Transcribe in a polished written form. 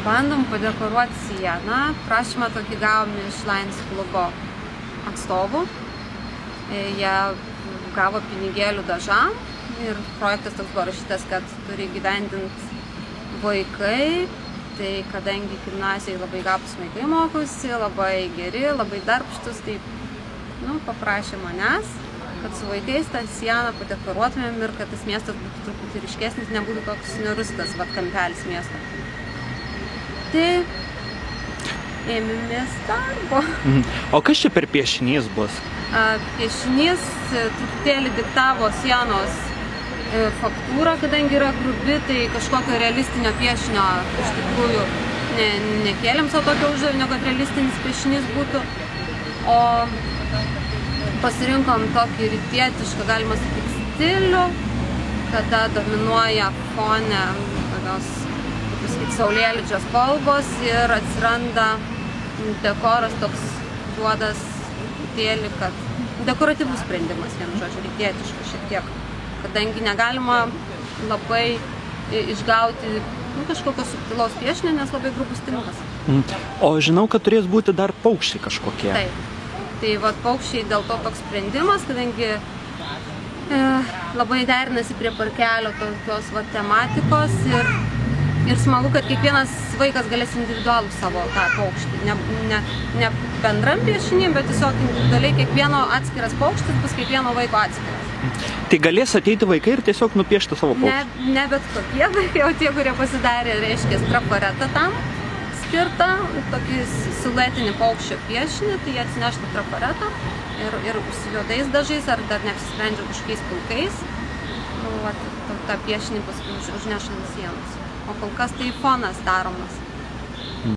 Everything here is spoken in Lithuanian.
Bandom padekoruoti sieną. Prašymą tokį gavome iš Lions klubo atstovų. Jie gavo pinigėlių dažam ir projektas toks buvo rašytas, kad turi gyvendinti vaikai. Tai kadangi gimnazijai labai gabūs vaikai mokosi, labai geri, labai darbštus, tai paprašė manęs, kad su vaikais tą sieną padekoruotumėm ir kad tas miestas būtų truputį ryškesnis, nebūtų toks nerustas kampelis miesto. Tai ėmėmės darbo. O kas čia per piešinys bus? Piešinys truputėlį diktavo sienos faktūrą, kadangi yra grubi, tai kažkokio realistinio piešinio iš tikrųjų nekėlėm savo tokio uždavinio, kad realistinis piešinys būtų, o pasirinkom tokį rytietišką, galima sakyti, stilių, kada dominuoja fone tokios, kaip pasakyti, saulėlydžio spalvos ir atsiranda dekoras toks juodas truputėlį, kad dekoratyvus sprendimas, vienu žodžiu, rytietiškas šiek tiek. Kadangi negalima labai išgauti kažkokio subtilaus piešinio, nes labai grubus tinkas. O žinau, kad turės būti dar paukščiai kažkokie. Taip. Tai paukščiai dėl to toks sprendimas, kadangi labai derinasi prie parkelio tokios tematikos ir smagu, kad kiekvienas vaikas galės individualų savo tą paukštį. Ne bendram piešinį, bet tiesiog individualiai kiekvieno atskiras paukštis bus kiekvieno vaiko atskiras. Tai galės ateiti vaikai ir tiesiog nupiešti savo paukštį? Ne bet kokie vaikai, o tie, kurie pasidarė, reiškia, trafaretą tam skirtą, tokį siluetinį paukščio piešinį, tai jie atsineštų trafaretą ir su juodais dažais, ar dar neapsisprendžia kažkokiais pilkais, tą piešinį paskui užneša ant sienos. O kol kas tai fonas daromas.